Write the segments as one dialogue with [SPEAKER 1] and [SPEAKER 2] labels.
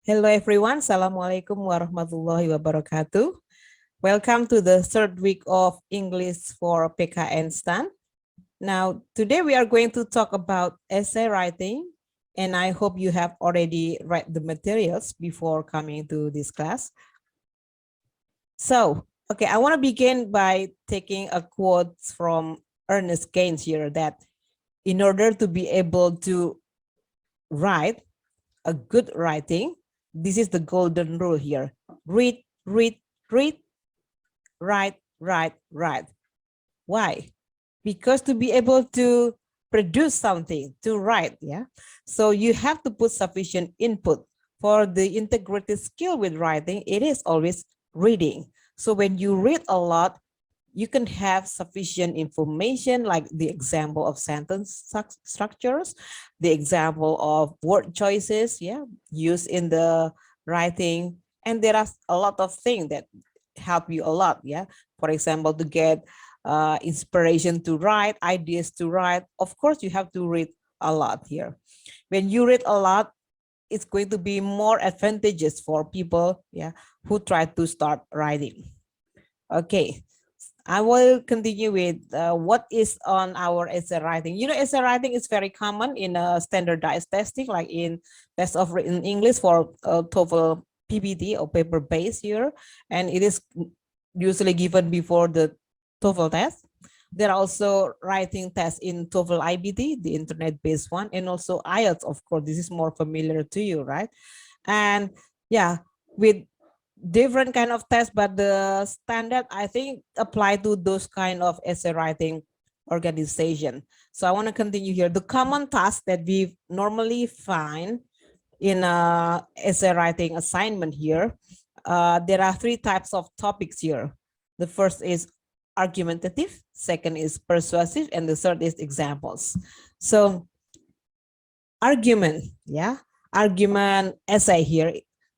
[SPEAKER 1] Hello everyone, Assalamualaikum warahmatullahi wabarakatuh. Welcome to the third week of English for PKN STAN. Now, today we are going to talk about essay writing, and I hope you have already read the materials before coming to this class. So, okay, I want to begin by taking a quote from Ernest Gaines here that in order to be able to write a good writing, this is the golden rule here. Read, read, read, write, write, write. Why? Because to be able to produce something, to write, yeah. So you have to put sufficient input. For the integrated skill with writing, it is always reading. So when you read a lot, you can have sufficient information like the example of sentence structures, the example of word choices, yeah, used in the writing. And there are a lot of things that help you a lot, yeah. For example, to get inspiration to write, ideas to write, of course, you have to read a lot here. When you read a lot, it's going to be more advantageous for people, yeah, who try to start writing. Okay, I will continue with what is on our essay writing. You know, essay writing is very common in standardized testing, like in test of written English for TOEFL PPT or paper-based here, and it is usually given before the TOEFL test. There are also writing tests in TOEFL IBT, the internet-based one, and also IELTS, of course. This is more familiar to you, right? And yeah, with different kind of tests, but the standard I think apply to those kind of essay writing organization. So I want to continue here. The common task that we normally find in essay writing assignment here, there are three types of topics here. The first is argumentative, second is persuasive, and the third is examples. So argument, yeah, argument essay here,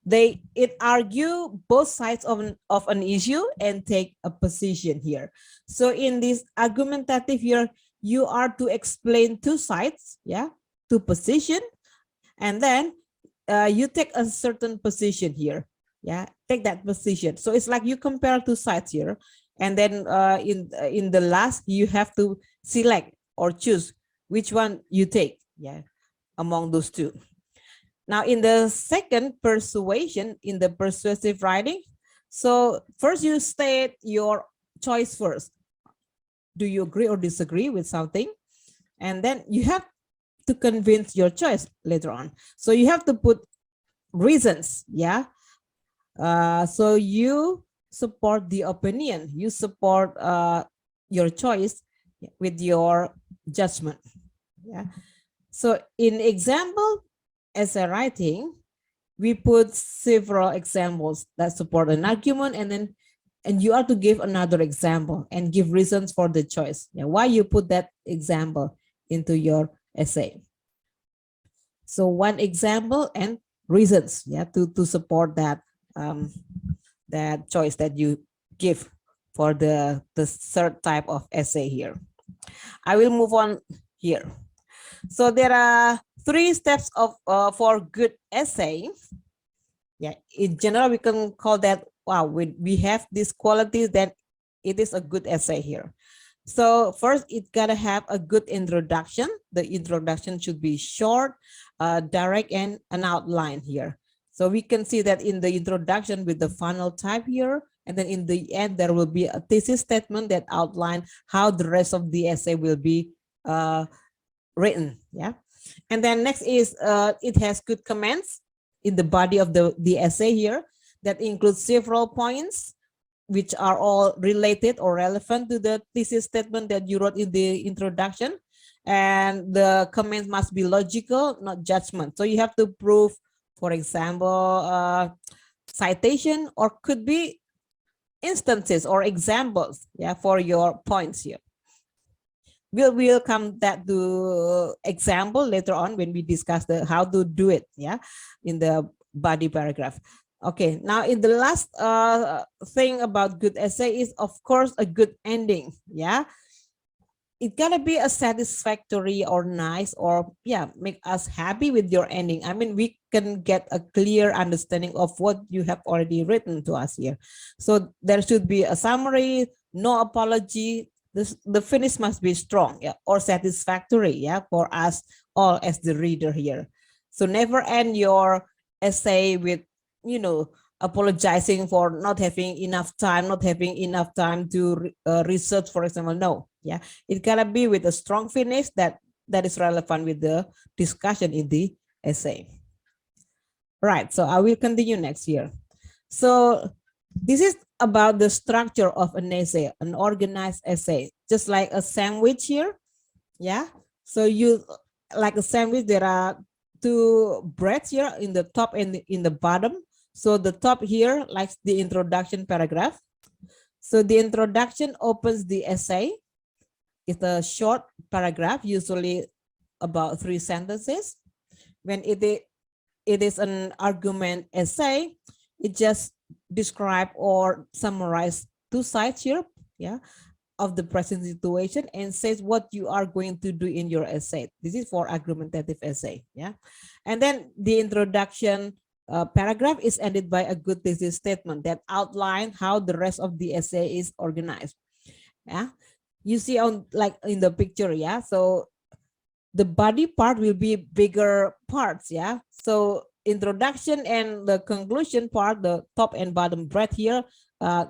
[SPEAKER 1] it argue both sides of an issue and take a position here. So in this argumentative here, you are to explain two sides, yeah, two position, and then you take a certain position here, yeah, take that position. So it's like you compare two sides here, and then in the last you have to select or choose which one you take, yeah, among those two. Now, in the second persuasion, in the persuasive writing, so first you state your choice first. Do you agree or disagree with something? And then you have to convince your choice later on. So you have to put reasons, yeah. So you support the opinion, you support your choice with your judgment, yeah. So in example essay writing, we put several examples that support an argument, and you are to give another example and give reasons for the choice. Yeah, why you put that example into your essay. So one example and reasons, yeah, to support that that choice that you give for the third type of essay here. I will move on here. So there are three steps of for good essay. Yeah, in general, we can call that, wow, we have these qualities, then it is a good essay here. So first, it gotta have a good introduction. The introduction should be short, direct, and an outline here. So we can see that in the introduction with the funnel type here, and then in the end, there will be a thesis statement that outline how the rest of the essay will be written, yeah. And then next is it has good comments in the body of the essay here that includes several points which are all related or relevant to the thesis statement that you wrote in the introduction. And the comments must be logical, not judgment. So you have to prove, for example, citation, or could be instances or examples, yeah, for your points here. We'll come that to example later on when we discuss the how to do it, yeah, in the body paragraph. Okay, now in the last thing about good essay is, of course, a good ending, yeah. it gotta be a satisfactory or nice or yeah, make us happy with your ending. I mean, we can get a clear understanding of what you have already written to us here. So there should be a summary, no apology. The finish must be strong, yeah, or satisfactory, yeah, for us all as the reader here. So never end your essay with, you know, apologizing for not having enough time, not having enough time to research, for example. No, yeah, it gotta be with a strong finish that is relevant with the discussion in the essay. Right, so I will continue next year. So this is about the structure of an essay, an organized essay, just like a sandwich here. Yeah, so you, like a sandwich, there are two breads here in the top and in the bottom. So the top here, like the introduction paragraph. So the introduction opens the essay. It's a short paragraph, usually about 3 sentences. When it is an argument essay, it just describe or summarize 2 sides here, yeah, of the present situation and says what you are going to do in your essay. This is for argumentative essay, yeah. And then the introduction paragraph is ended by a good thesis statement that outline how the rest of the essay is organized. Yeah, you see on like in the picture, yeah. So the body part will be bigger parts, yeah. So introduction and the conclusion part, the top and bottom breath here,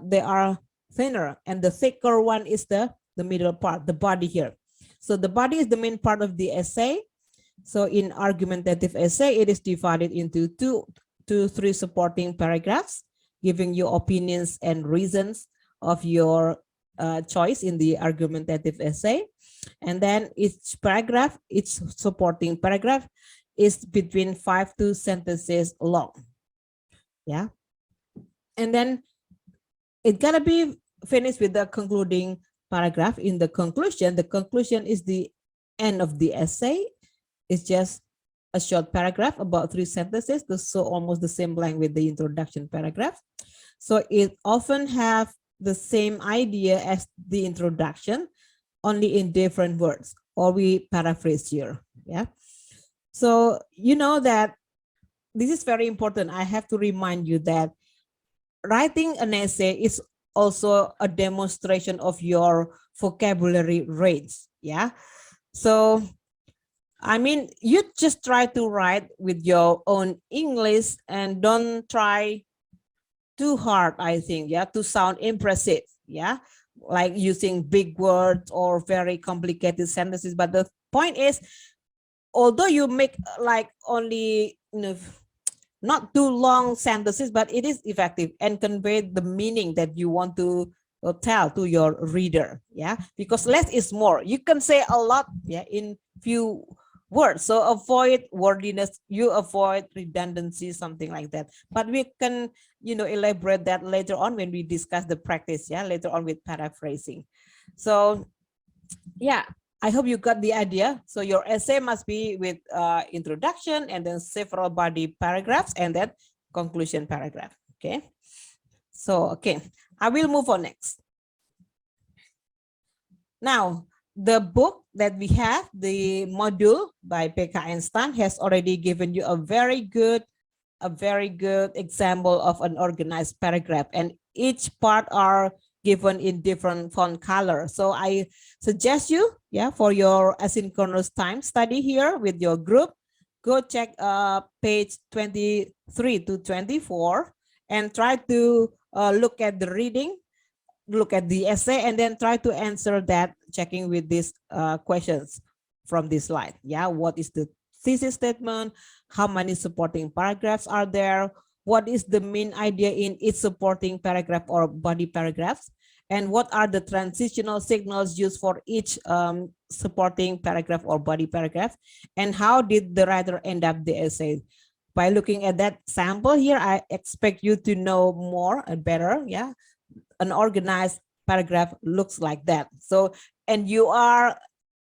[SPEAKER 1] they are thinner, and the thicker one is the middle part, the body here. So the body is the main part of the essay. So in argumentative essay, it is divided into two to three supporting paragraphs, giving you opinions and reasons of your choice in the argumentative essay. And then each paragraph, each supporting paragraph is between 5 to sentences long. Yeah. And then it gotta be finished with the concluding paragraph. In the conclusion is the end of the essay. It's just a short paragraph, about 3 sentences, so almost the same length with the introduction paragraph. So it often have the same idea as the introduction, only in different words, or we paraphrase here. Yeah. So you know that this is very important. I have to remind you that writing an essay is also a demonstration of your vocabulary range. Yeah. So I mean, you just try to write with your own English and don't try too hard, I think, yeah, to sound impressive, yeah, like using big words or very complicated sentences. But the point is, although you make like only, you know, not too long sentences, but it is effective and convey the meaning that you want to tell to your reader, yeah, because less is more. You can say a lot, yeah, in few words. So avoid wordiness, you avoid redundancy, something like that. But we can, you know, elaborate that later on when we discuss the practice, yeah, later on with paraphrasing. So yeah, I hope you got the idea. So your essay must be with introduction and then several body paragraphs and then conclusion paragraph. Okay. So, okay, I will move on next. Now, the book that we have, the module by PKN STAN, has already given you a very good example of an organized paragraph, and each part are given in different font color. So I suggest you, yeah, for your asynchronous time study here with your group, go check page 23 to 24 and try to look at the reading, look at the essay, and then try to answer that, checking with these questions from this slide. Yeah, what is the thesis statement? How many supporting paragraphs are there? What is the main idea in each supporting paragraph or body paragraphs? And what are the transitional signals used for each supporting paragraph or body paragraph? And how did the writer end up the essay? By looking at that sample here, I expect you to know more and better, yeah, an organized paragraph looks like that. So, and you are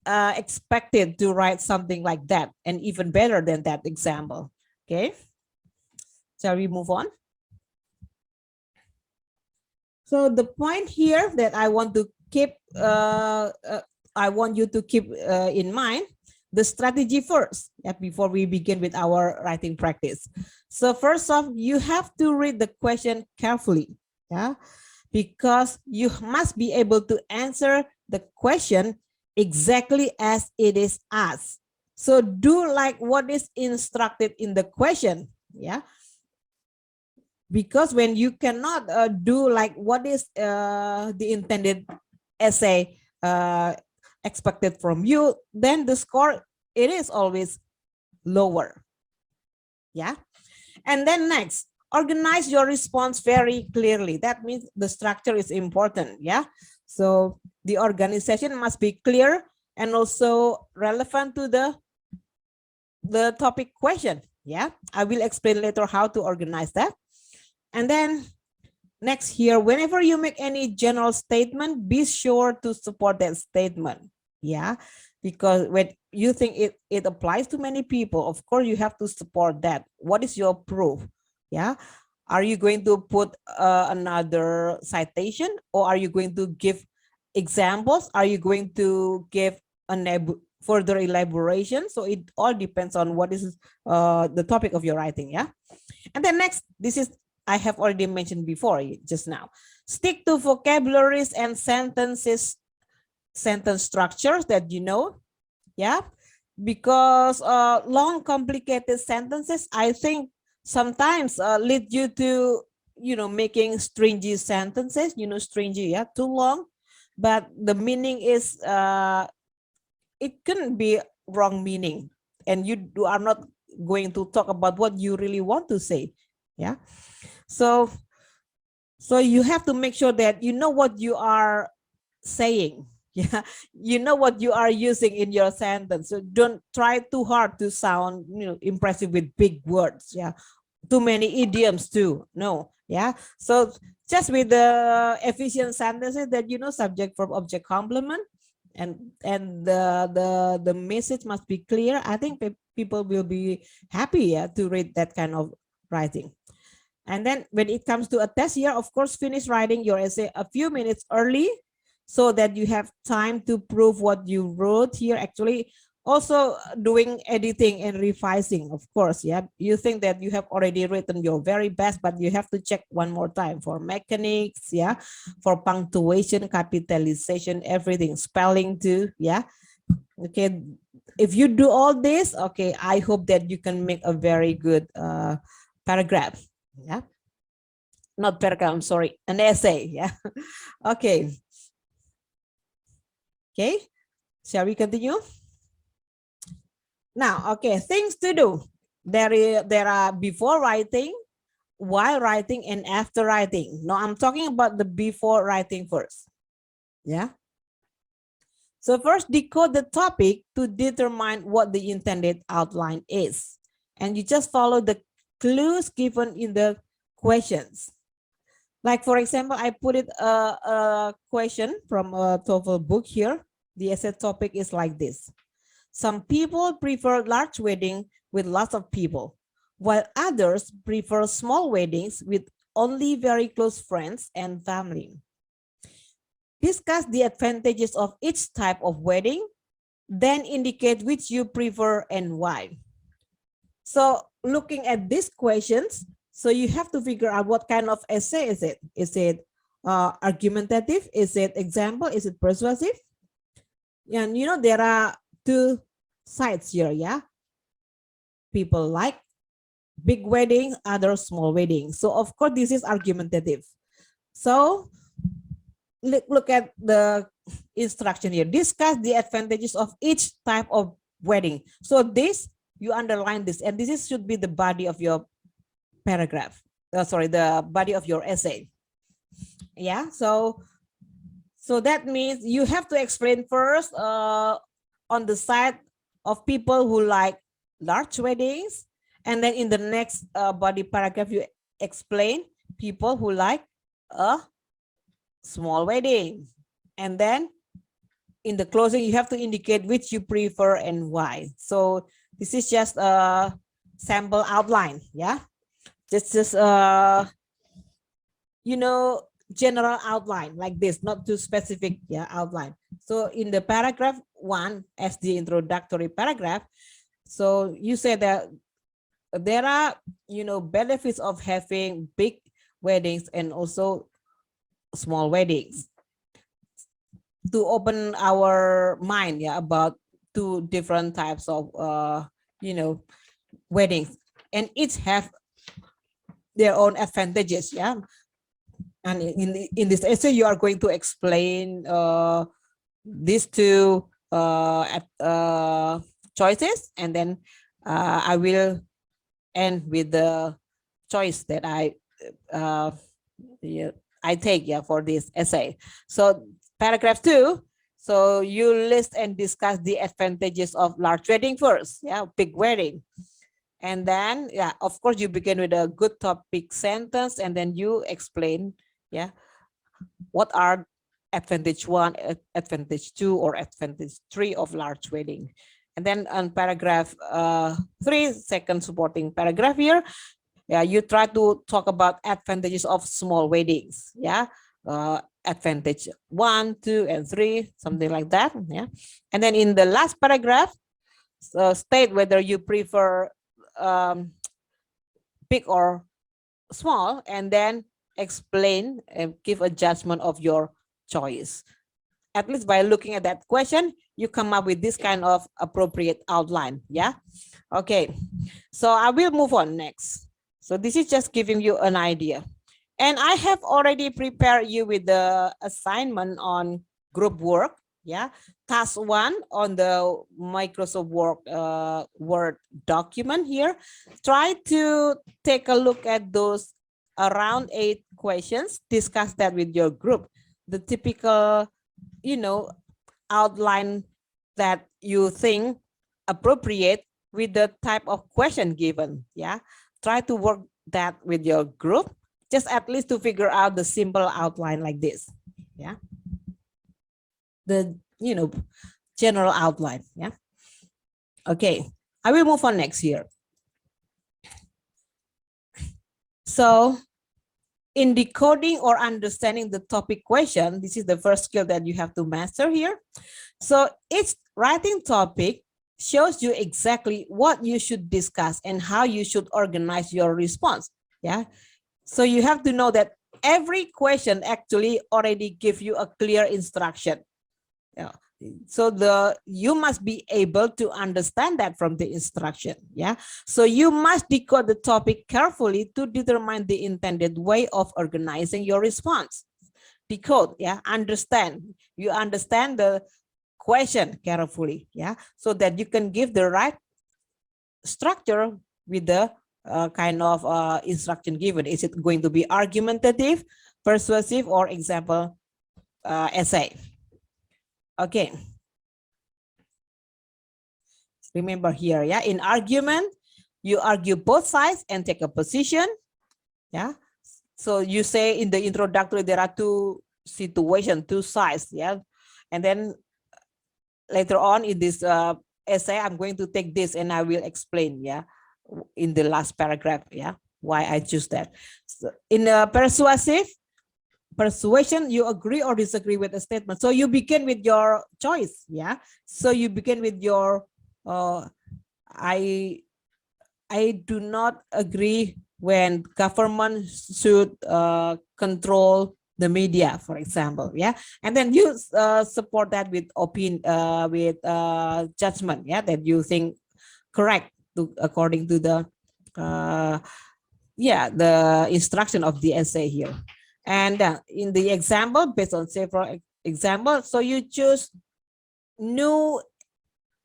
[SPEAKER 1] expected to write something like that and even better than that example. Okay. Shall we move on? So the point here that I want to keep I want you to keep in mind the strategy first, yeah, before we begin with our writing practice. So first off, you have to read the question carefully, yeah, because you must be able to answer the question exactly as it is asked. So do like what is instructed in the question, yeah, because when you cannot do like what is the intended essay expected from you, then the score, it is always lower. Yeah. And then next, organize your response very clearly. That means the structure is important. Yeah. So the organization must be clear and also relevant to the topic question. Yeah. I will explain later how to organize that. And then next here, whenever you make any general statement, be sure to support that statement. Yeah, because when you think it applies to many people, of course, you have to support that. What is your proof? Yeah. Are you going to put another citation, or are you going to give examples? Are you going to give further elaboration? So it all depends on what is the topic of your writing. Yeah. And then next, this is, I have already mentioned before just now. Stick to vocabularies and sentence structures that you know. Yeah. Because long, complicated sentences, I think sometimes lead you to, making stringy sentences, stringy, yeah, too long. But the meaning is, it can be wrong meaning. And you are not going to talk about what you really want to say. Yeah. So you have to make sure that you know what you are saying. Yeah, you know what you are using in your sentence. So don't try too hard to sound, impressive with big words. Yeah, too many idioms too. No. Yeah. So just with the efficient sentences that subject, verb, object, complement, and the message must be clear. I think people will be happy, yeah, to read that kind of writing. And then when it comes to a test here, of course, finish writing your essay a few minutes early so that you have time to prove what you wrote here. Actually, also doing editing and revising, of course. Yeah, you think that you have already written your very best, but you have to check one more time for mechanics, yeah, for punctuation, capitalization, everything, spelling too. Yeah. Okay. If you do all this, okay, I hope that you can make a very good paragraph. Yeah, not paragraph, I'm sorry, an essay. Yeah. Okay. Okay, shall we continue now? Okay, things to do. There are before writing, while writing, and after writing. Now I'm talking about the before writing first. Yeah. So first, decode the topic to determine what the intended outline is, and you just follow the clues given in the questions. Like, for example, I put it a question from a TOEFL book here. The essay topic is like this. Some people prefer large wedding with lots of people, while others prefer small weddings with only very close friends and family. Discuss the advantages of each type of wedding, then indicate which you prefer and why. So looking at these questions, so you have to figure out what kind of essay is it. Is it argumentative? Is it example? Is it persuasive? And there are two sides here. Yeah, people like big wedding, other small wedding. So of course this is argumentative. So look at the instruction here. Discuss the advantages of each type of wedding. So this, you underline this, and this should be the body of your paragraph. Sorry, the body of your essay. Yeah. So that means you have to explain first on the side of people who like large weddings, and then in the next body paragraph you explain people who like a small wedding, and then in the closing you have to indicate which you prefer and why. So this is just a sample outline. Yeah, just general outline like this, not too specific, yeah, outline. So in the paragraph 1, as the introductory paragraph, so you say that there are, benefits of having big weddings and also small weddings, to open our mind, yeah, about two different types of weddings, and each have their own advantages, yeah. And in this essay you are going to explain these two choices, and then I will end with the choice that uh, yeah, I take, yeah, for this essay. So paragraph 2, so you list and discuss the advantages of large wedding first, yeah, big wedding. And then, yeah, of course, you begin with a good topic sentence, and then you explain, yeah, what are advantage 1, advantage 2, or advantage 3 of large wedding. And then on paragraph 3, second supporting paragraph here, yeah, you try to talk about advantages of small weddings, yeah, advantage 1, 2, and 3, something like that, yeah. And then in the last paragraph, state whether you prefer big or small, and then explain and give a judgment of your choice. At least by looking at that question, you come up with this kind of appropriate outline, yeah. Okay, so I will move on next. So this is just giving you an idea. And I have already prepared you with the assignment on group work, yeah. Task 1 on the Microsoft Word document here. Try to take a look at those around 8 questions, discuss that with your group. The typical, outline that you think appropriate with the type of question given, yeah. Try to work that with your group, just at least to figure out the simple outline like this, yeah. The, general outline, yeah. Okay, I will move on next here. So in decoding or understanding the topic question, this is the first skill that you have to master here. So each writing topic shows you exactly what you should discuss and how you should organize your response, yeah. So you have to know that every question actually already give you a clear instruction, yeah. So you must be able to understand that from the instruction, yeah. So you must decode the topic carefully to determine the intended way of organizing your response. Decode, yeah, understand. You understand the question carefully, yeah, so that you can give the right structure with the kind of instruction given. Is it going to be argumentative, persuasive, or example essay? Okay. Remember here, yeah, in argument, you argue both sides and take a position, yeah. So you say in the introductory, there are two situations, two sides, yeah. And then later on in this essay, I'm going to take this and I will explain, yeah, in the last paragraph, yeah, why I choose that. So in persuasion, you agree or disagree with a statement. So you begin with your choice, yeah. So you begin with your I do not agree when government should control the media, for example, yeah. And then you support that with judgment, yeah, that you think correct according to the the instruction of the essay here. And in the example, based on several examples, so you choose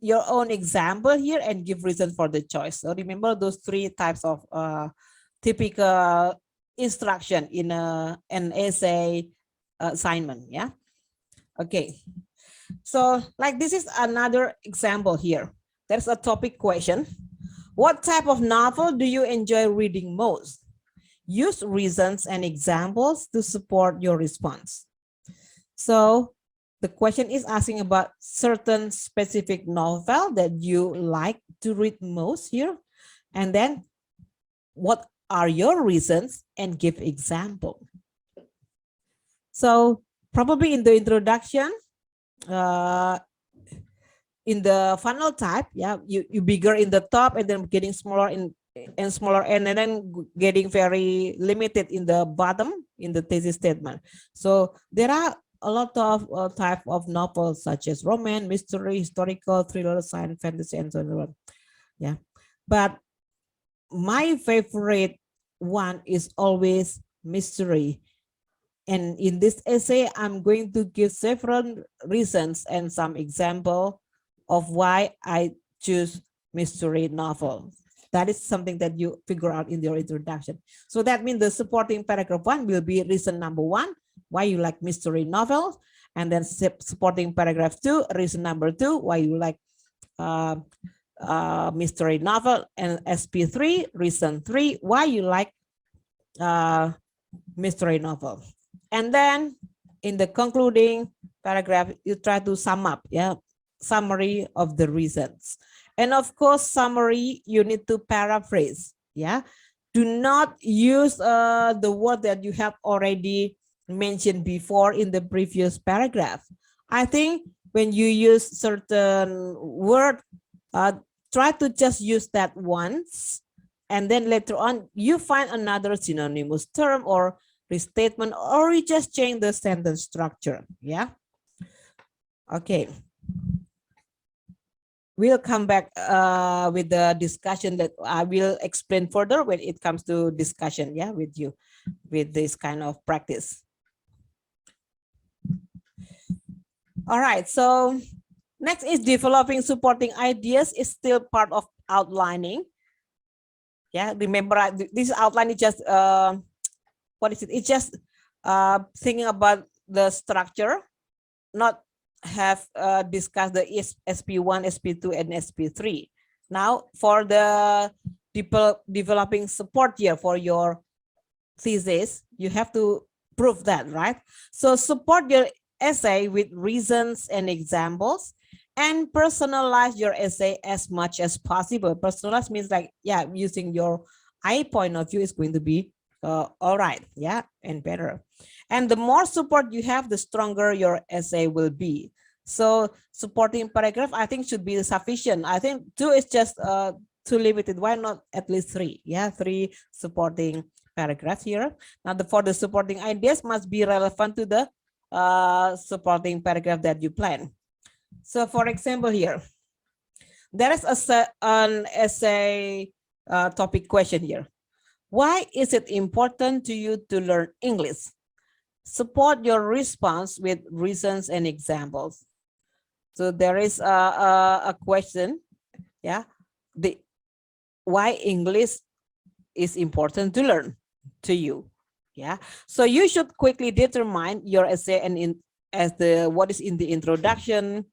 [SPEAKER 1] your own example here and give reason for the choice. So remember those 3 types of typical instruction in an essay assignment, yeah. Okay, so like this is another example here. There's a topic question. What type of novel do you enjoy reading most? Use reasons and examples to support your response. So the question is asking about certain specific novel that you like to read most here. And then what are your reasons and give example. So probably in the introduction, in the funnel type, yeah, you bigger in the top and then getting smaller and smaller and then getting very limited in the bottom in the thesis statement. So there are a lot of type of novels such as romance, mystery, historical, thriller, science, fantasy, and so on. Yeah, but my favorite one is always mystery. And in this essay, I'm going to give several reasons and some example of why I choose mystery novel. That is something that you figure out in your introduction. So that means the supporting paragraph 1 will be reason number 1, why you like mystery novels. And then supporting paragraph 2, reason number 2, why you like mystery novel. And SP3, reason 3, why you like mystery novel. And then in the concluding paragraph, you try to sum up, yeah, summary of the reasons. And of course, summary, you need to paraphrase, yeah. Do not use the word that you have already mentioned before in the previous paragraph. I think when you use certain word, try to just use that once, and then later on you find another synonymous term or restatement, or you just change the sentence structure. Yeah. Okay. We'll come back with the discussion that I will explain further when it comes to discussion, yeah, with you, with this kind of practice. All right, so next is developing supporting ideas is still part of outlining. Yeah, remember this outline is just, what is it? It's just thinking about the structure, not have discussed the SP1, SP2, and SP3. Now, for the developing support here for your thesis, you have to prove that, right? So support your essay with reasons and examples, and personalize your essay as much as possible. Personalize means like, yeah, using your eye point of view is going to be all right, yeah, and better. And the more support you have, the stronger your essay will be. So supporting paragraph, I think, should be sufficient. I think 2 is just too limited. Why not at least 3? Yeah, 3 supporting paragraphs here. Now, for the supporting ideas must be relevant to the supporting paragraph that you plan. So, for example, here, there is an essay topic question here. Why is it important to you to learn English? Support your response with reasons and examples. So there is a question, yeah, why English is important to learn to you, yeah. So you should quickly determine your essay and what is in the introduction,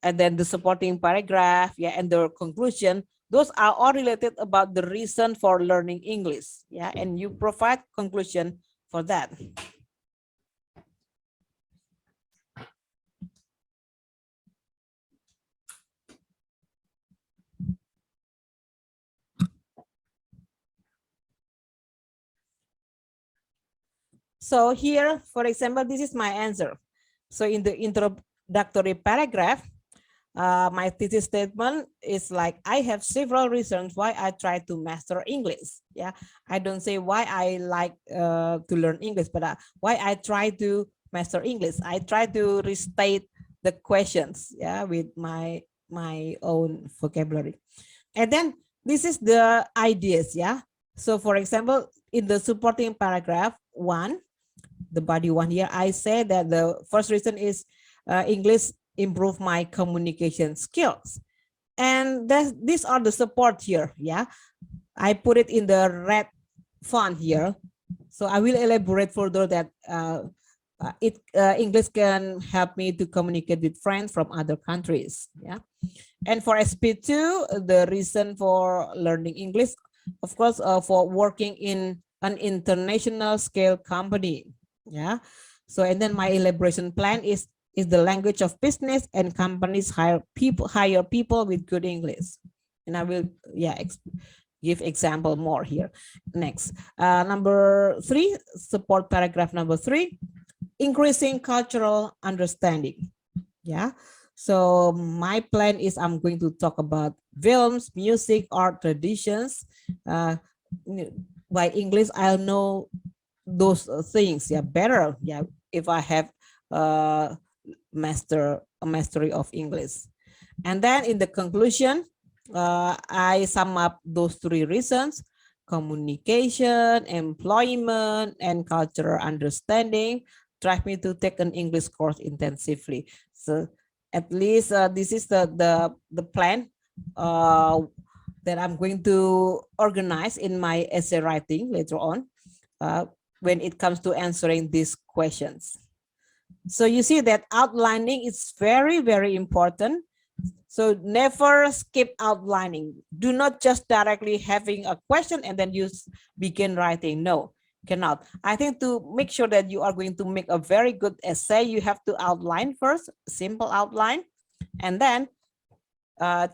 [SPEAKER 1] and then the supporting paragraph, yeah, and the conclusion. Those are all related about the reason for learning English, yeah, and you provide conclusion for that. So here, for example, this is my answer. So in the introductory paragraph, my thesis statement is like, I have several reasons why I try to master English. Yeah, I don't say why I like to learn English, but why I try to master English. I try to restate the questions, yeah, with my own vocabulary. And then this is the ideas, yeah. So for example, in the supporting paragraph 1, the body 1 here, I say that the first reason is English improve my communication skills. And these are the support here, yeah. I put it in the red font here. So I will elaborate further that English can help me to communicate with friends from other countries, yeah. And for SP2, the reason for learning English, of course, for working in an international scale company, yeah. So, and then my elaboration plan is the language of business, and companies hire people with good English. And I will, yeah, give example more here. Next, number 3, support paragraph number 3. increasing cultural understanding. Yeah. So my plan is I'm going to talk about films, music, art, traditions. By English, I'll know those things. Yeah, better. Yeah, if I have uh, a mastery of English. And then in the conclusion, I sum up those three reasons: communication, employment, and cultural understanding drive me to take an English course intensively. So at least this is the plan that I'm going to organize in my essay writing later on when it comes to answering these questions. So you see that outlining is very, very important. So never skip outlining. Do not just directly having a question and then you begin writing. No, cannot. I think to make sure that you are going to make a very good essay, you have to outline first, simple outline, and then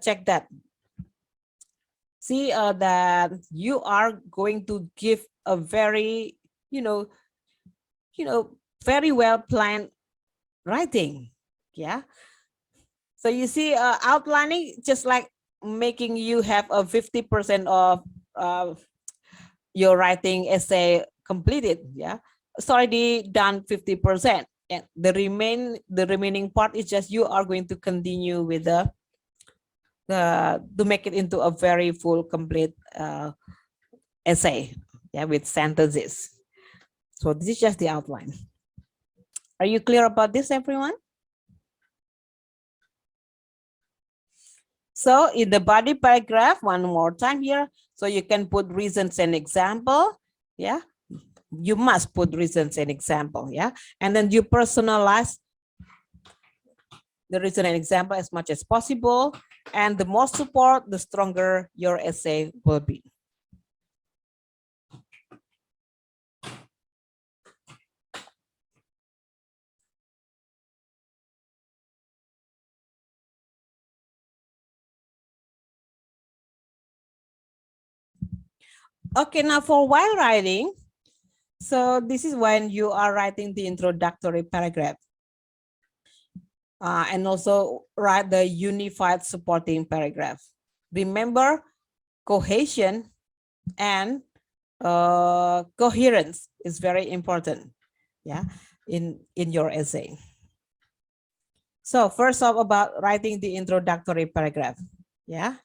[SPEAKER 1] check that. See that you are going to give a very, very well planned writing. Yeah. So you see, outlining just like making you have a 50% of your writing essay completed. Yeah, it's already done 50%, and the remaining part is just you are going to continue with the to make it into a very full complete essay. Yeah, with sentences. So this is just the outline. Are you clear about this, everyone? So in the body paragraph, one more time here, so you can put reasons and example. Yeah, you must put reasons and example. Yeah, and then you personalize the reason and example as much as possible. And the more support, the stronger your essay will be. Okay, now for while writing, so this is when you are writing the introductory paragraph. And also write the unified supporting paragraph. Remember, cohesion and coherence is very important. Yeah, in your essay. So first off, about writing the introductory paragraph. Yeah.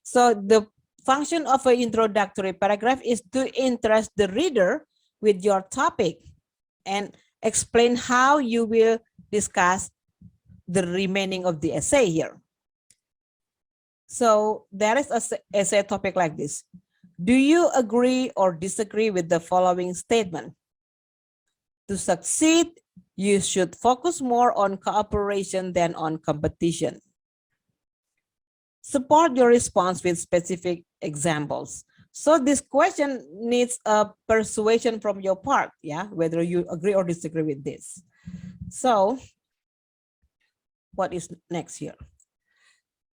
[SPEAKER 1] So the function of an introductory paragraph is to interest the reader with your topic and explain how you will discuss the remaining of the essay here. So there is an essay topic like this. Do you agree or disagree with the following statement? To succeed, you should focus more on cooperation than on competition. Support your response with specific examples. So this question needs a persuasion from your part, yeah, whether you agree or disagree with this. So what is next here?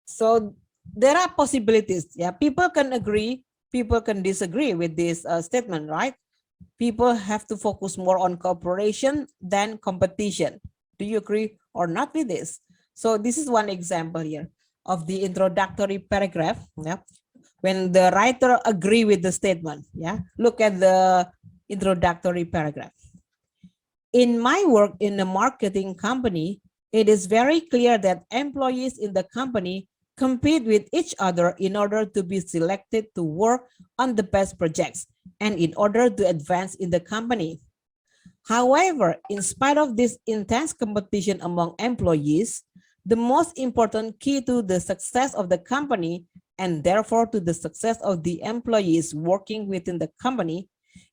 [SPEAKER 1] So there are possibilities, yeah, people can agree, people can disagree with this statement, right? People have to focus more on cooperation than competition. Do you agree or not with this? So this is one example here of the introductory paragraph. Yeah, when the writer agree with the statement. Yeah, look at the introductory paragraph. In my work in a marketing company, it is very clear that employees in the company compete with each other in order to be selected to work on the best projects and in order to advance in the company. However, in spite of this intense competition among employees, the most important key to the success of the company and therefore to the success of the employees working within the company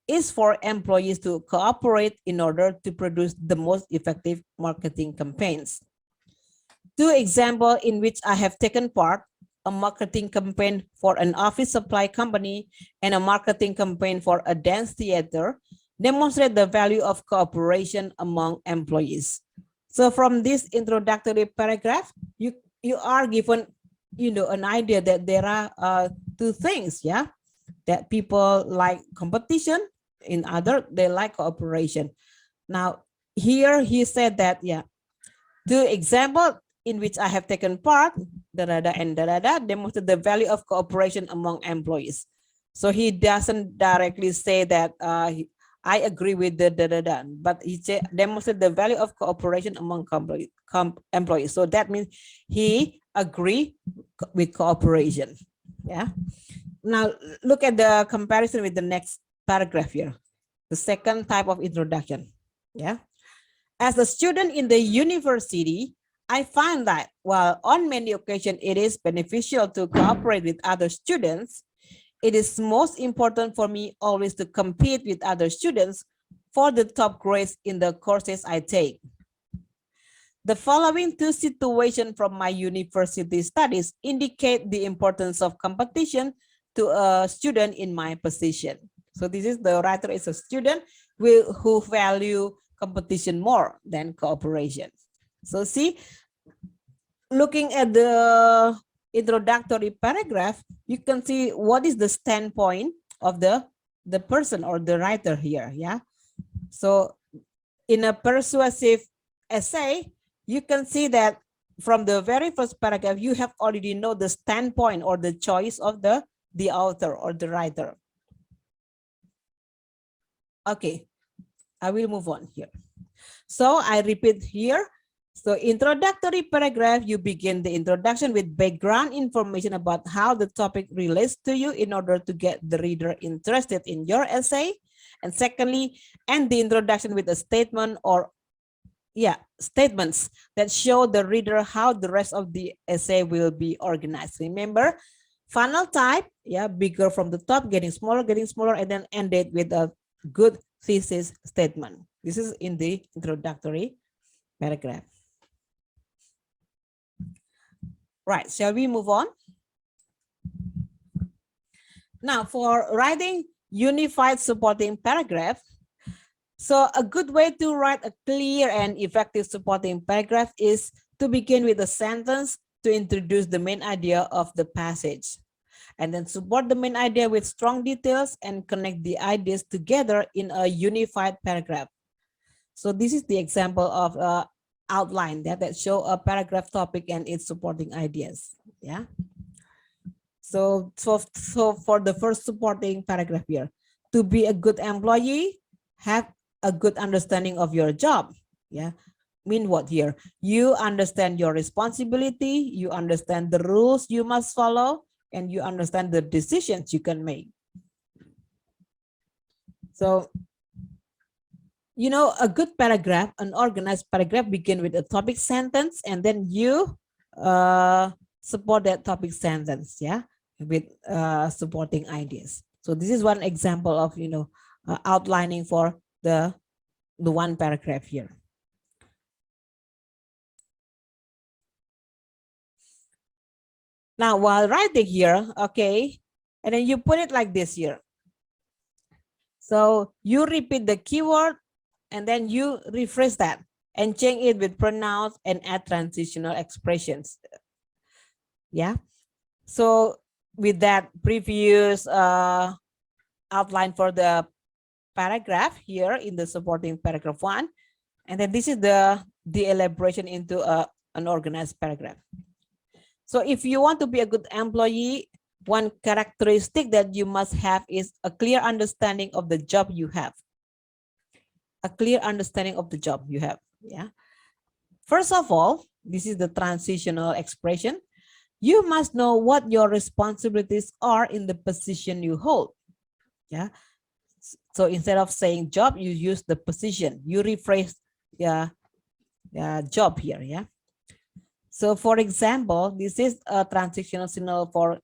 [SPEAKER 1] is for employees to cooperate in order to produce the most effective marketing campaigns. Two examples in which I have taken part: a marketing campaign for an office supply company and a marketing campaign for a dance theater, demonstrate the value of cooperation among employees. So from this introductory paragraph, you are given, an idea that there are two things, yeah, that people like competition, in other they like cooperation. Now here he said that, yeah, the example in which I have taken part, and demonstrate the value of cooperation among employees. So he doesn't directly say that I agree with the but he demonstrate the value of cooperation among employees. So that means he agree with cooperation. Yeah. Now look at the comparison with the next paragraph here. The second type of introduction. Yeah. As a student in the university, I find that while on many occasions it is beneficial to cooperate with other students, it is most important for me always to compete with other students for the top grades in the courses I take. The following two situations from my university studies indicate the importance of competition to a student in my position. So this is the writer is a student who value competition more than cooperation. So see, looking at the introductory paragraph, you can see what is the standpoint of the person or the writer here. Yeah. So in a persuasive essay, you can see that from the very first paragraph, you have already know the standpoint or the choice of the author or the writer. Okay, I will move on here. So I repeat here. So introductory paragraph, you begin the introduction with background information about how the topic relates to you in order to get the reader interested in your essay. And secondly, end the introduction with a statement or statements that show the reader how the rest of the essay will be organized. Remember, funnel type, bigger from the top, getting smaller, and then end it with a good thesis statement. This is in the introductory paragraph. Right, shall we move on? Now, for writing unified supporting paragraph, so a good way to write a clear and effective supporting paragraph is to begin with a sentence to introduce the main idea of the passage, and then support the main idea with strong details and connect the ideas together in a unified paragraph. So this is the example of outline that show a paragraph topic and its supporting ideas. Yeah. So for the first supporting paragraph here, to be a good employee, have a good understanding of your job. Yeah. Mean what here? You understand your responsibility, you understand the rules you must follow, and you understand the decisions you can make. So, you know, a good paragraph, an organized paragraph begin with a topic sentence, and then you support that topic sentence, yeah, with supporting ideas. So this is one example of, you know, outlining for the one paragraph here. Now, while writing here, okay, and then you put it like this here. So you repeat the keyword and then you rephrase that and change it with pronouns and add transitional expressions. Yeah. So with that previous outline for the paragraph here in the supporting paragraph 1, and then this is the elaboration into an organized paragraph. So if you want to be a good employee, one characteristic that you must have is a clear understanding of the job you have. A clear understanding of the job you have. Yeah. First of all, this is the transitional expression. You must know what your responsibilities are in the position you hold. Yeah. So instead of saying job, you use the position. You rephrase job here. Yeah. So for example, this is a transitional signal for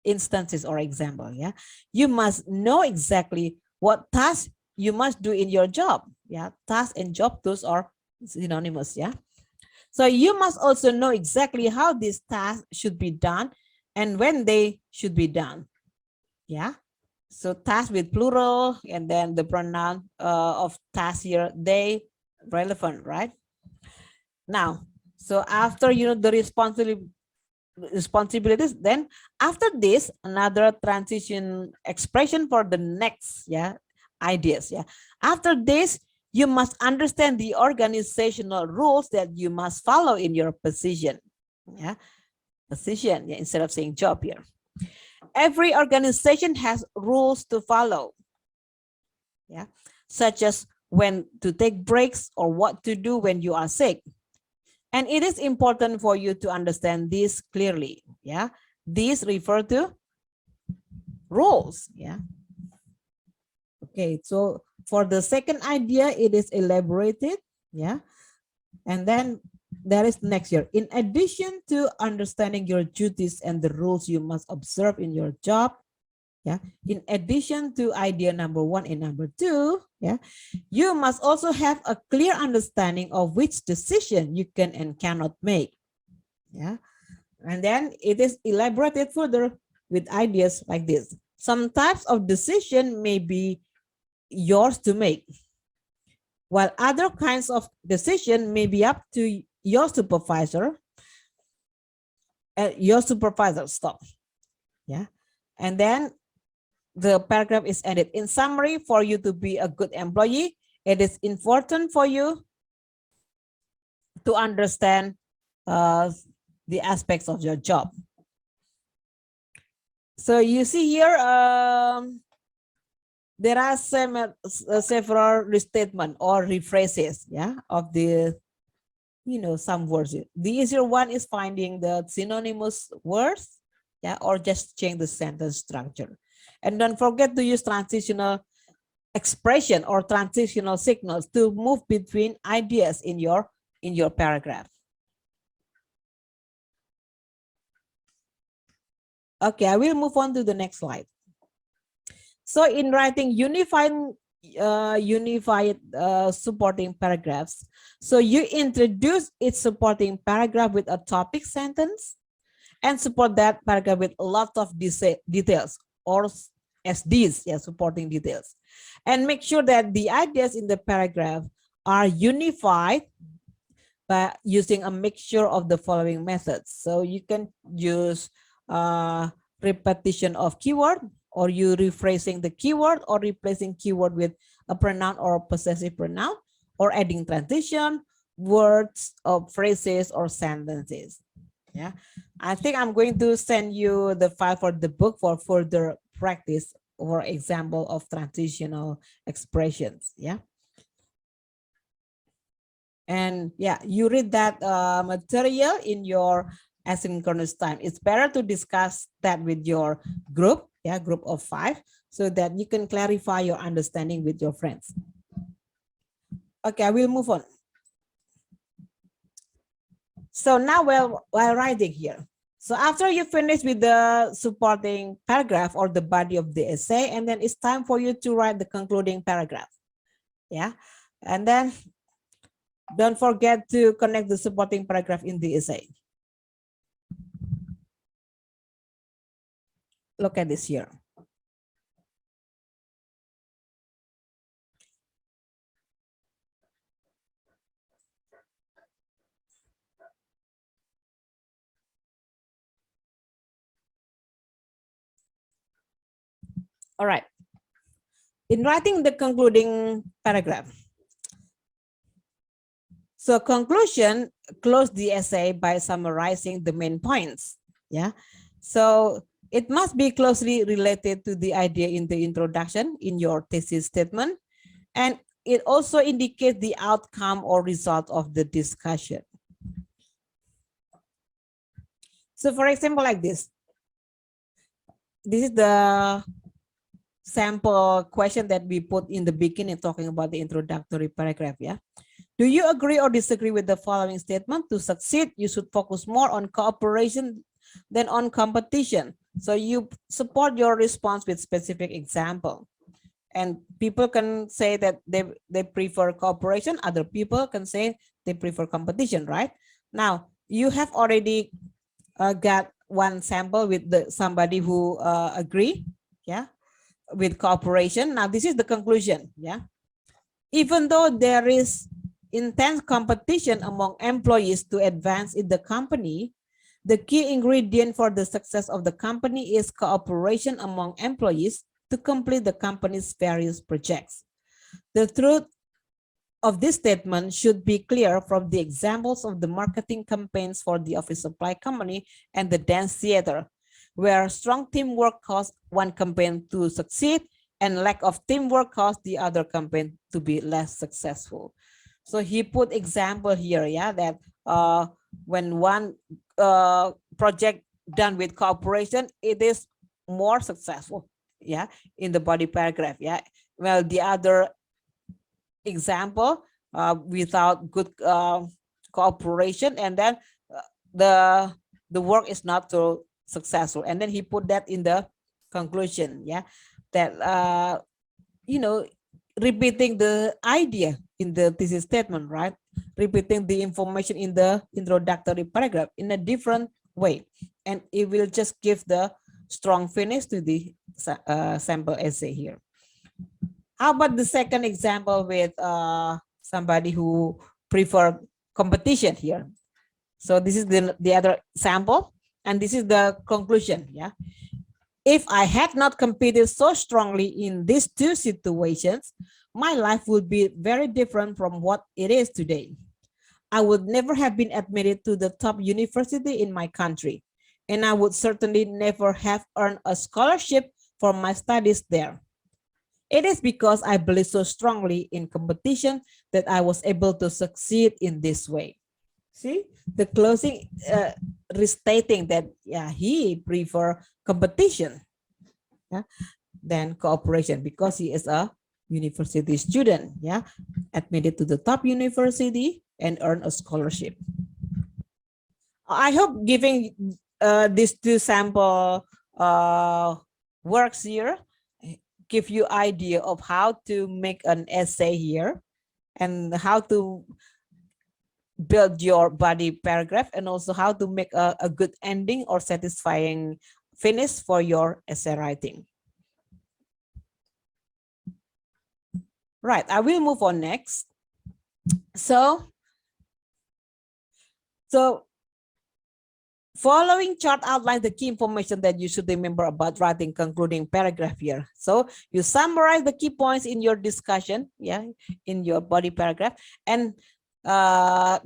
[SPEAKER 1] instances or example. Yeah. You must know exactly what task you must do in your job. Yeah. Task and job, those are synonymous. Yeah. So you must also know exactly how this task should be done and when they should be done. Yeah. So task with plural and then the pronoun of task here, they relevant, right? Now, so after, you know, the responsibilities, then after this, another transition expression for the next, ideas. After this, You must understand the organizational rules that you must follow in your position. Yeah, position, yeah, instead of saying job here. Every organization has rules to follow. Yeah, such as when to take breaks or what to do when you are sick. And it is important for you to understand this clearly. Yeah, these refer to rules. Yeah. Okay, so for the second idea, it is elaborated. Yeah. And then there is next year. In addition to understanding your duties and the rules you must observe in your job, yeah, in addition to idea number 1 and number 2, yeah, you must also have a clear understanding of which decision you can and cannot make. Yeah. And then it is elaborated further with ideas like this. Some types of decision may be yours to make, while other kinds of decision may be up to your supervisor. Stop. Yeah. And then the paragraph is ended. In summary, for you to be a good employee, it is important for you to understand the aspects of your job. So you see here, there are several restatement or rephrases, yeah, of the, some words. The easier one is finding the synonymous words, yeah, or just change the sentence structure. And don't forget to use transitional expression or transitional signals to move between ideas in your paragraph. Okay, I will move on to the next slide. So in writing unified supporting paragraphs, so you introduce its supporting paragraph with a topic sentence and support that paragraph with a lot of details or SDs, yeah, supporting details. And make sure that the ideas in the paragraph are unified by using a mixture of the following methods. So you can use repetition of keyword, or you rephrasing the keyword, or replacing keyword with a pronoun or a possessive pronoun, or adding transition, words, or phrases, or sentences. Yeah, I think I'm going to send you the file for the book for further practice or example of transitional expressions. Yeah. And yeah, you read that material in your asynchronous time. It's better to discuss that with your group, yeah, group of 5, so that you can clarify your understanding with your friends. Okay, I will move on. So now while writing here, so after you finish with the supporting paragraph or the body of the essay, and then it's time for you to write the concluding paragraph. Yeah, and then don't forget to connect the supporting paragraph in the essay. Look at this here. All right. In writing the concluding paragraph, so conclusion, close the essay by summarizing the main points. Yeah. So it must be closely related to the idea in the introduction in your thesis statement. And it also indicates the outcome or result of the discussion. So for example, like this. This is the sample question that we put in the beginning talking about the introductory paragraph. Yeah. Do you agree or disagree with the following statement? To succeed, you should focus more on cooperation than on competition. So you support your response with specific example. And people can say that they prefer cooperation. Other people can say they prefer competition, right? Now, you have already got one sample with somebody who agree, yeah, with cooperation. Now, this is the conclusion, yeah. Even though there is intense competition among employees to advance in the company, the key ingredient for the success of the company is cooperation among employees to complete the company's various projects. The truth of this statement should be clear from the examples of the marketing campaigns for the office supply company and the dance theater, where strong teamwork caused one campaign to succeed and lack of teamwork caused the other campaign to be less successful. So he put example here, yeah, that when one project done with cooperation, it is more successful, yeah, in the body paragraph, yeah. Well, the other example, without good cooperation, and then the work is not so successful. And then he put that in the conclusion, yeah, that repeating the idea in the thesis statement, right? Repeating the information in the introductory paragraph in a different way, and it will just give the strong finish to the sample essay here. How about the second example with somebody who prefer competition here? So this is the other sample, and this is the conclusion, yeah. If I had not competed so strongly in these two situations, my life would be very different from what it is today. I would never have been admitted to the top university in my country, and I would certainly never have earned a scholarship for my studies there. It is because I believe so strongly in competition that I was able to succeed in this way. See, the closing restating that, yeah, he prefer competition, yeah, than cooperation because he is a university student, yeah, admitted to the top university and earn a scholarship. I hope giving these two sample works here give you idea of how to make an essay here and how to build your body paragraph, and also how to make a good ending or satisfying finish for your essay writing. Right, I will move on next. So following chart outlines the key information that you should remember about writing concluding paragraph here. So you summarize the key points in your discussion, yeah, in your body paragraph, and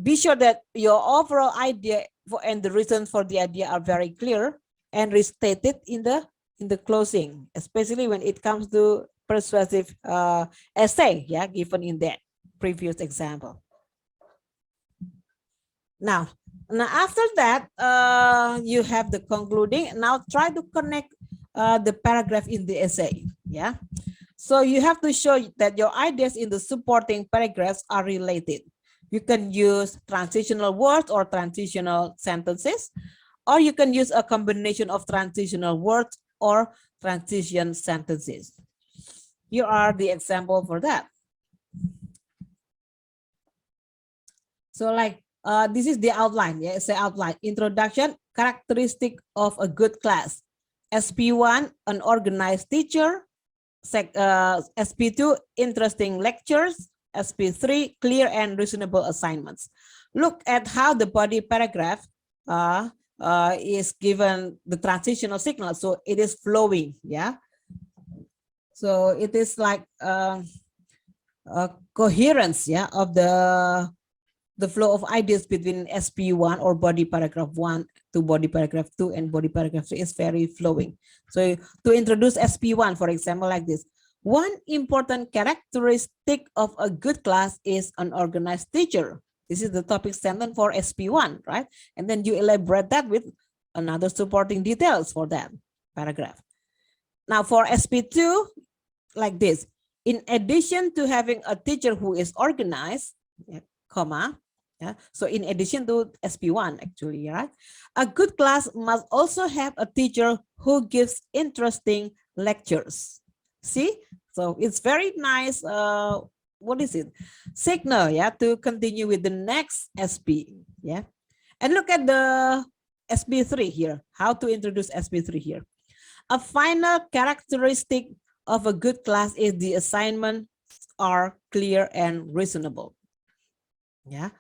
[SPEAKER 1] be sure that your overall idea and the reasons for the idea are very clear and restated in the closing, especially when it comes to persuasive essay, yeah, given in that previous example. Now after that, you have the concluding. Now try to connect the paragraph in the essay, yeah. So you have to show that your ideas in the supporting paragraphs are related. You can use transitional words or transitional sentences, or you can use a combination of transitional words or transition sentences. Here are the example for that. So like this is the outline, yeah, it's the outline. Introduction, characteristic of a good class. SP1, an organized teacher. SP2, interesting lectures. SP3, clear and reasonable assignments. Look at how the body paragraph is given the transitional signal. So it is flowing, yeah. So it is like coherence, yeah, of the flow of ideas between SP1 or body paragraph 1 to body paragraph 2 and body paragraph 3 is very flowing. So to introduce SP1, for example, like this. One important characteristic of a good class is an organized teacher. This is the topic sentence for SP1, right? And then you elaborate that with another supporting details for that paragraph. Now for SP2, like this. In addition to having a teacher who is organized, yeah, comma, yeah. So in addition to SP1, actually, right? A good class must also have a teacher who gives interesting lectures. See, so it's very nice. What is it? Signal, yeah, to continue with the next SP, yeah. And look at the SP3 here. How to introduce SP3 here? A final characteristic of a good class is the assignments are clear and reasonable. Yeah.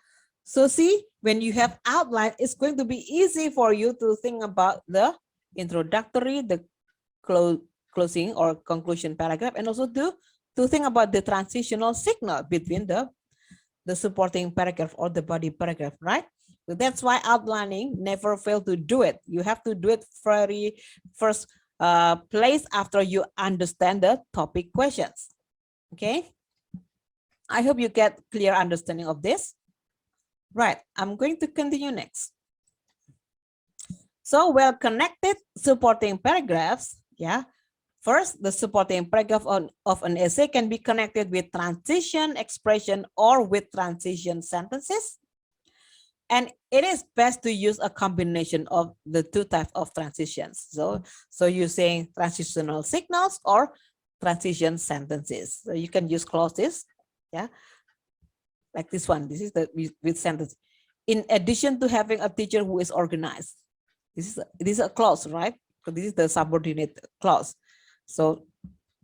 [SPEAKER 1] So see, when you have outline, it's going to be easy for you to think about the introductory, the closing or conclusion paragraph, and also to think about the transitional signal between the the supporting paragraph or the body paragraph, right? So that's why outlining never fail to do it. You have to do it very first place after you understand the topic questions. Okay. I hope you get clear understanding of this. Right. I'm going to continue next. So well-connected supporting paragraphs. Yeah. First, the supporting paragraph of an essay can be connected with transition expression or with transition sentences. And it is best to use a combination of the two types of transitions. So using transitional signals or transition sentences. So you can use clauses, yeah, like this one. This is the with sentence. In addition to having a teacher who is organized, this is a clause, right? So this is the subordinate clause. So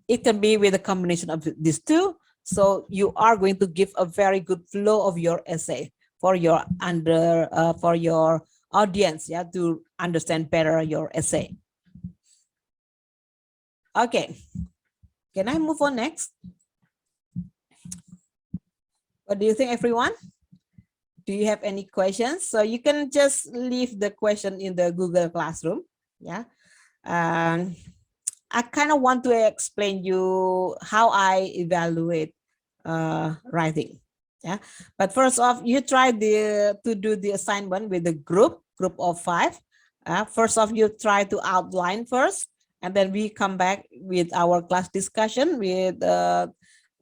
[SPEAKER 1] it can be with a combination of these two. So you are going to give a very good flow of your essay for your for your audience, yeah, to understand better your essay. Okay, can I move on next? What do you think, everyone? Do you have any questions? So you can just leave the question in the Google Classroom. Yeah. I kind of want to explain you how I evaluate writing. Yeah. But first off, you try to do the assignment with the group of 5. First off, you try to outline first, and then we come back with our class discussion with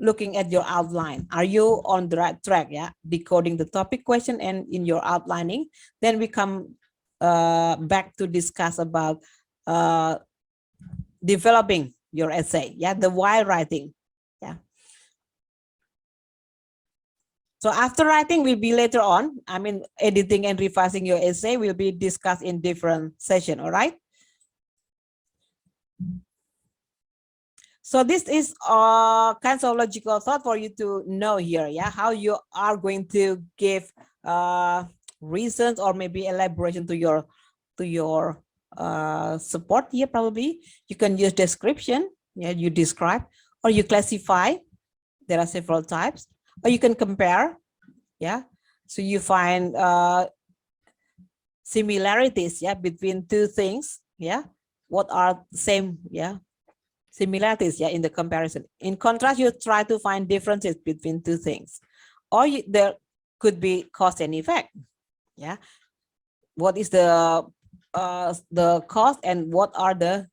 [SPEAKER 1] looking at your outline. Are you on the right track? Yeah, decoding the topic question and in your outlining. Then we come back to discuss about developing your essay. Yeah, the why writing. Yeah. So after writing will be later on. I mean, editing and revising your essay will be discussed in different session. All right. So this is kinds of logical thought for you to know here, yeah, how you are going to give reasons or maybe elaboration to your support here. Probably you can use description, yeah, you describe, or you classify. There are several types, or you can compare, yeah. So you find similarities, yeah, between two things, yeah. What are the same, yeah, similarities, yeah, in the comparison. In contrast, you try to find differences between two things, or there could be cause and effect, yeah. What is the cause and what are the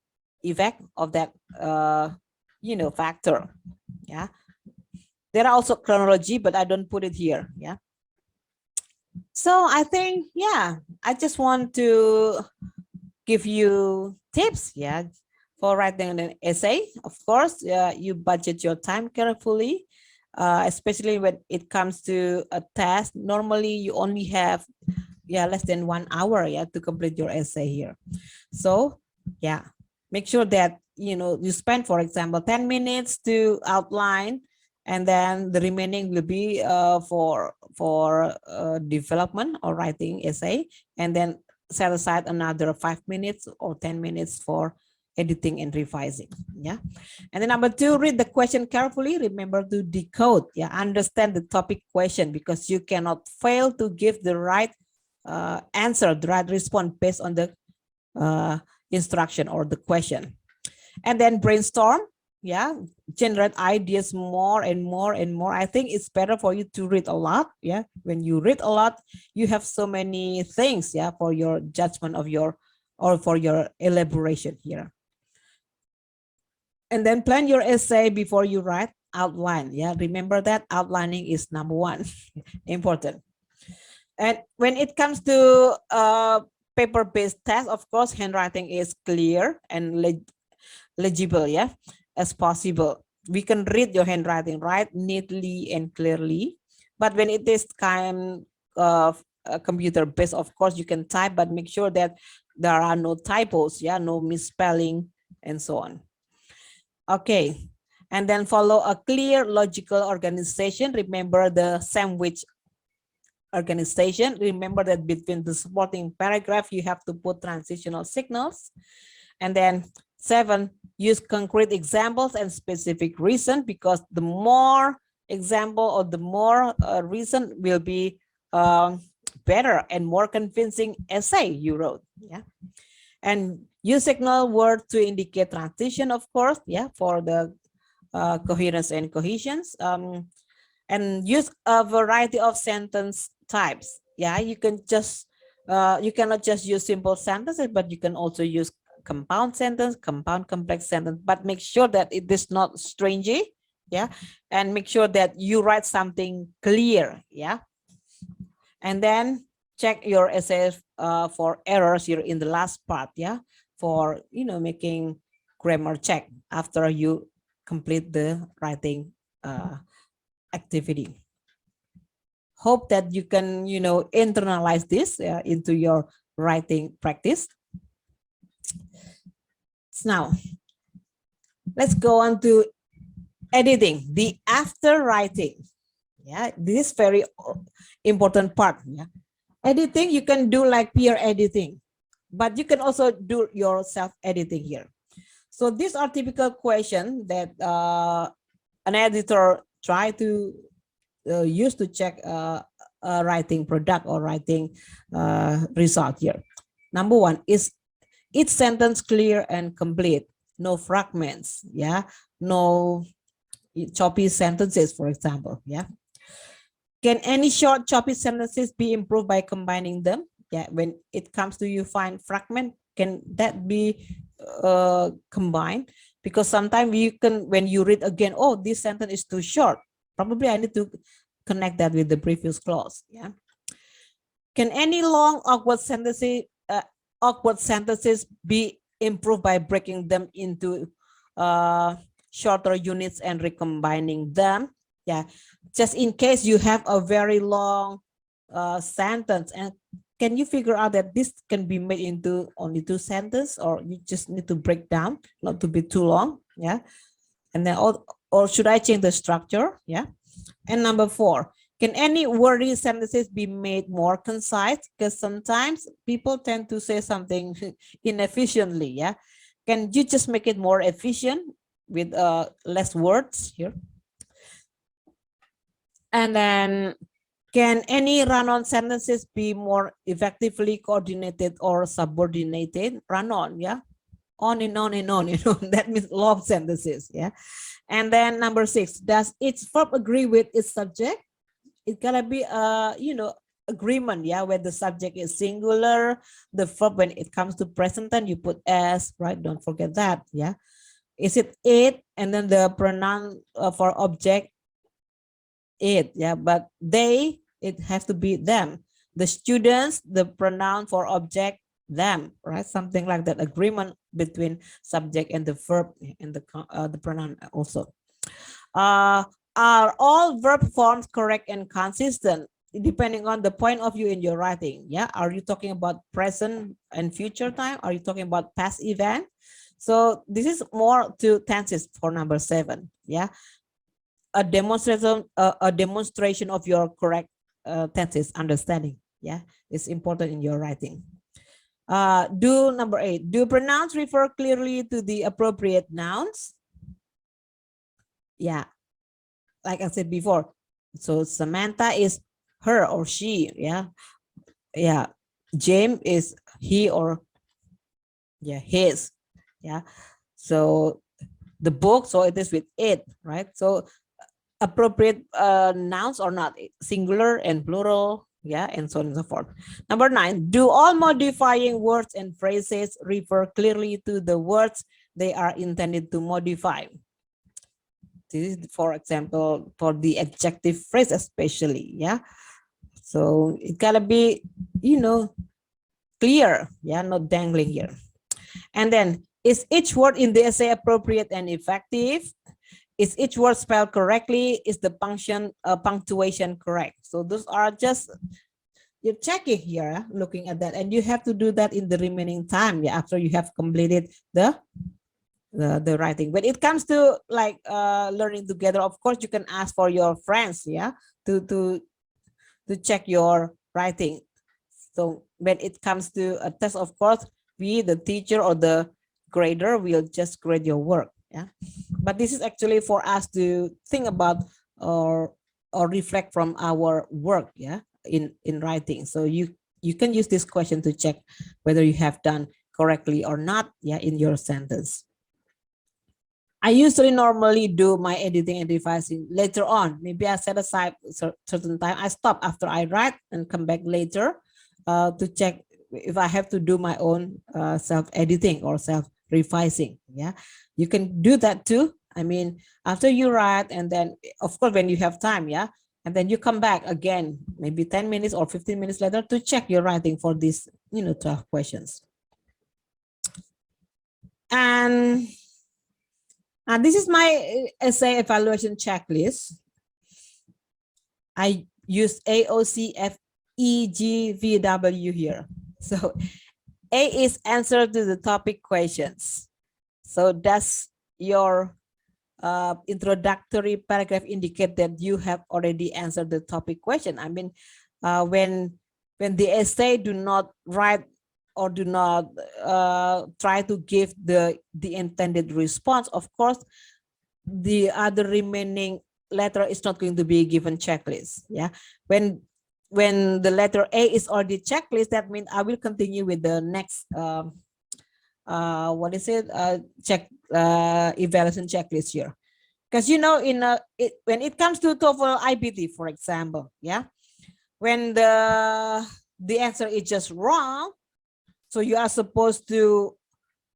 [SPEAKER 1] effect of that factor, yeah. There are also chronology, but I don't put it here, yeah. So I think, yeah, I just want to give you tips, yeah, for writing an essay. Of course, you budget your time carefully, especially when it comes to a test. Normally, you only have less than 1 hour, yeah, to complete your essay here. So, yeah, make sure that you spend, for example, 10 minutes to outline, and then the remaining will be for development or writing essay, and then set aside another 5 minutes or 10 minutes for editing and revising, yeah. And then number 2, read the question carefully. Remember to decode, yeah, understand the topic question, because you cannot fail to give the right answer, the right response based on the instruction or the question. And then brainstorm, yeah, generate ideas more and more and more. I think it's better for you to read a lot, yeah. When you read a lot, you have so many things, yeah, for your judgment of your or for your elaboration here. And then plan your essay before you write. Outline, yeah, remember that outlining is number 1 important. And when it comes to paper-based test, of course, handwriting is clear and legible, yeah, as possible. We can read your handwriting, right, neatly and clearly. But when it is kind of computer-based, of course, you can type, but make sure that there are no typos, yeah, no misspelling, and so on. Okay, and then follow a clear logical organization. Remember the sandwich organization. Remember that between the supporting paragraph, you have to put transitional signals. And then 7, use concrete examples and specific reason, because the more example or the more recent will be better and more convincing essay you wrote. Yeah. And use signal word to indicate transition, of course, yeah, for the coherence and cohesions. And use a variety of sentence types. Yeah, you can just you cannot just use simple sentences, but you can also use compound sentence, compound complex sentence, but make sure that it is not stringy. Yeah, and make sure that you write something clear. Yeah, and then check your essay for errors here in the last part. Yeah, for making grammar check after you complete the writing activity. Hope that you can internalize this into your writing practice. So now let's go on to editing, the after writing. Yeah, this is very important part. Yeah, editing, you can do like peer editing, but you can also do your self editing here. So these are typical questions that an editor try to use to check a writing product or writing result here. Number one, is each sentence clear and complete? No fragments, yeah, no choppy sentences, for example. Yeah. Can any short choppy sentences be improved by combining them? Yeah, when it comes to you find fragment, can that be combined? Because sometimes you can, when you read again, oh, this sentence is too short. Probably I need to connect that with the previous clause. Yeah. Can any long awkward sentences be improved by breaking them into shorter units and recombining them? Yeah, just in case you have a very long sentence, and can you figure out that this can be made into only 2 sentences, or you just need to break down, not to be too long? Yeah, and then or should I change the structure? Yeah. And number 4, can any wordy sentences be made more concise? Because sometimes people tend to say something inefficiently. Yeah, can you just make it more efficient with less words here? And then, can any run-on sentences be more effectively coordinated or subordinated? Run-on, yeah, on and on and on. That means long sentences. Yeah. And then number 6, does its verb agree with its subject? It gotta be agreement, yeah, where the subject is singular, the verb when it comes to present tense you put s, right? Don't forget that. Yeah. Is it and then the pronoun for object it, yeah, but they, it has to be them. The students, the pronoun for object them, right? Something like that, agreement between subject and the verb and the pronoun also. Are all verb forms correct and consistent depending on the point of view in your writing? Yeah, are you talking about present and future time? Are you talking about past event? So this is more to tenses for number 7. Yeah, a demonstration of your correct tenses understanding. Yeah, it's important in your writing. Do number 8, do pronouns refer clearly to the appropriate nouns? Yeah, like I said before, so Samantha is her or she. Yeah, yeah. James is he or his. Yeah. So the book, so it is with it, right? So appropriate nouns or not, singular and plural, yeah, and so on and so forth. Number 9, do all modifying words and phrases refer clearly to the words they are intended to modify? This is, for example, for the adjective phrase especially. Yeah, so it gotta be clear, yeah, not dangling here. And then, is each word in the essay appropriate and effective? Is each word spelled correctly? Is the punctuation correct? So those are just, you're checking here, looking at that, and you have to do that in the remaining time, yeah, after you have completed the writing. When it comes to like learning together, of course you can ask for your friends, yeah, to check your writing. So when it comes to a test, of course, we, the teacher or the grader, will just grade your work. Yeah, but this is actually for us to think about or reflect from our work, yeah, in writing. So you can use this question to check whether you have done correctly or not, yeah, in your sentence. I usually normally do my editing and revising later on. Maybe I set aside certain time. I stop after I write and come back later to check if I have to do my own self-editing or self-revising. Yeah, you can do that too. I mean, after you write, and then of course when you have time, yeah, and then you come back again, maybe 10 minutes or 15 minutes later to check your writing for these, 12 questions. And this is my essay evaluation checklist. I use AOCFEGVW here. So A is answer to the topic questions. So does your introductory paragraph indicate that you have already answered the topic question? I mean, when the essay do not write or do not try to give the intended response, of course, the other remaining letter is not going to be given checklist. Yeah, when the letter A is already checklist, that means I will continue with the next what is it, evaluation checklist here. Because when it comes to TOEFL IBT, for example, yeah, when the answer is just wrong, so you are supposed to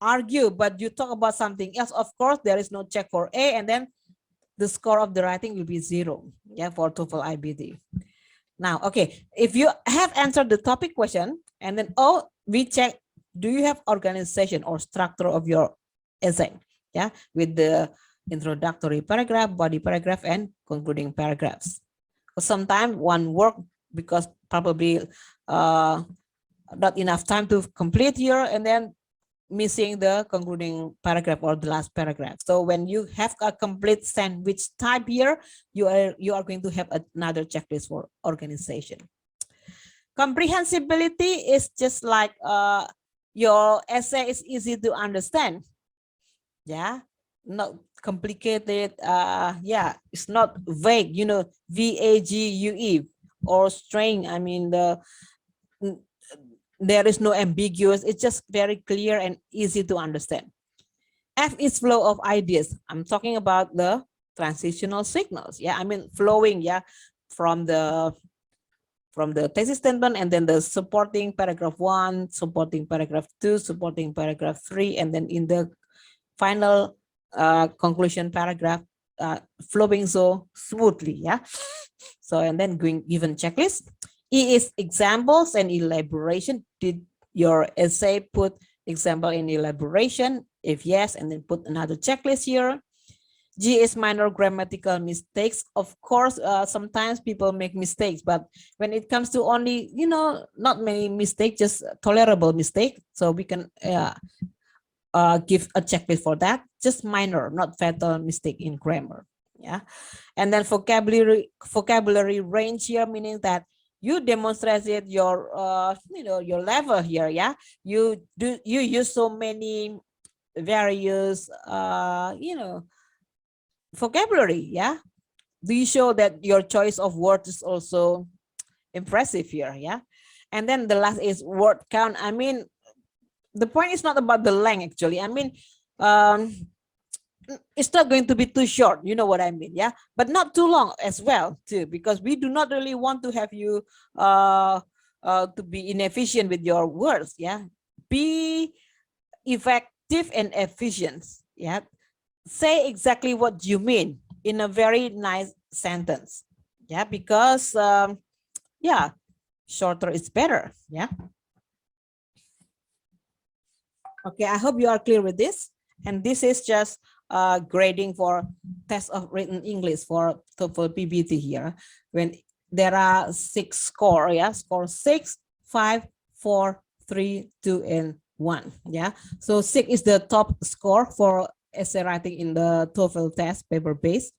[SPEAKER 1] argue, but you talk about something else, of course there is no check for A, and then the score of the writing will be 0, yeah, for TOEFL IBT. Now, okay, if you have answered the topic question, and then we check, do you have organization or structure of your essay, yeah, with the introductory paragraph, body paragraph, and concluding paragraphs. Sometimes one work because probably not enough time to complete here, and then missing the concluding paragraph or the last paragraph. So when you have a complete sandwich type here, you are going to have another checklist for organization. Comprehensibility is just like your essay is easy to understand. Yeah, not complicated. Yeah, it's not vague, VAGUE or string. I mean, there is no ambiguous. It's just very clear and easy to understand. F is flow of ideas. I'm talking about the transitional signals. Yeah, I mean flowing, yeah, from the thesis statement, and then the supporting paragraph 1, supporting paragraph 2, supporting paragraph 3, and then in the final conclusion paragraph, flowing so smoothly. Yeah. So, and then given checklist. E is examples and elaboration. Did your essay put example in elaboration? If yes, and then put another checklist here. G is minor grammatical mistakes. Of course, sometimes people make mistakes, but when it comes to only, not many mistakes, just tolerable mistake. So we can give a checklist for that. Just minor, not fatal mistake in grammar. Yeah. And then vocabulary range here, meaning that you demonstrated your your level here. Yeah, you use so many various vocabulary. Yeah, do you show that your choice of words is also impressive here? Yeah. And then the last is word count. I mean, the point is not about the length actually. I mean, it's not going to be too short, you know what I mean, yeah, but not too long as well too, because we do not really want to have you to be inefficient with your words. Yeah, be effective and efficient. Yeah, say exactly what you mean in a very nice sentence. Yeah, because yeah, shorter is better. Yeah. Okay, I hope you are clear with this. And this is just grading for test of written English for TOEFL PBT here. When there are 6 score, yeah, score 6, 5, 4, 3, 2, and 1. Yeah, so 6 is the top score for essay writing in the TOEFL test paper based.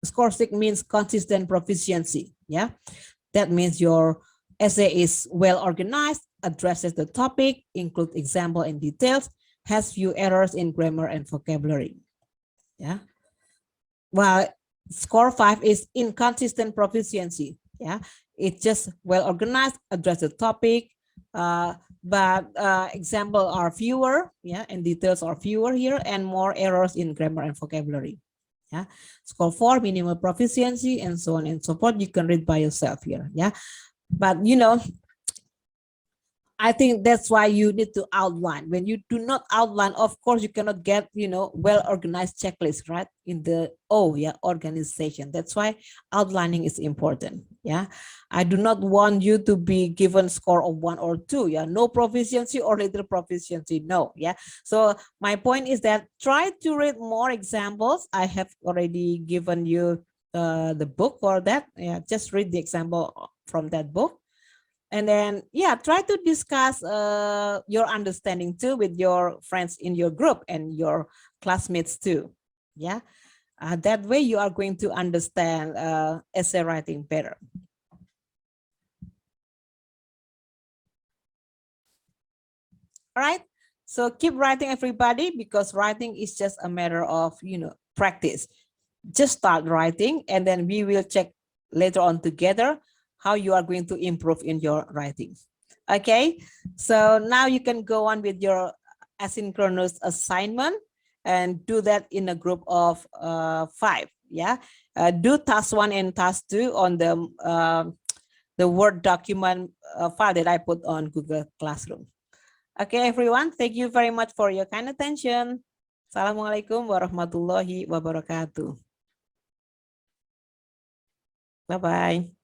[SPEAKER 1] Score 6 means consistent proficiency. Yeah, that means your essay is well organized, addresses the topic, includes example and details, has few errors in grammar and vocabulary. Yeah. Well, Score 5 is inconsistent proficiency. Yeah, it's just well organized, address the topic, but example are fewer, yeah, and details are fewer here, and more errors in grammar and vocabulary. Yeah, score 4, minimal proficiency, and so on and so forth. You can read by yourself here. Yeah, but you know, I think that's why you need to outline. When you do not outline, of course, you cannot get, you know, well-organized checklist, right? In the organization. That's why outlining is important. Yeah. I do not want you to be given score of 1 or 2. Yeah. No proficiency or little proficiency. No. Yeah. So my point is that try to read more examples. I have already given you the book for that. Yeah. Just read the example from that book. And then, yeah, try to discuss your understanding too with your friends in your group and your classmates too. Yeah, that way you are going to understand essay writing better. All right. So keep writing, everybody, because writing is just a matter of, you know, practice. Just start writing, and then we will check later on together how you are going to improve in your writing. Okay, so now you can go on with your asynchronous assignment and do that in a group of 5. Yeah, do task 1 and task 2 on the Word document file that I put on Google Classroom. Okay, everyone, thank you very much for your kind attention. Assalamualaikum warahmatullahi wabarakatuh. Bye-bye.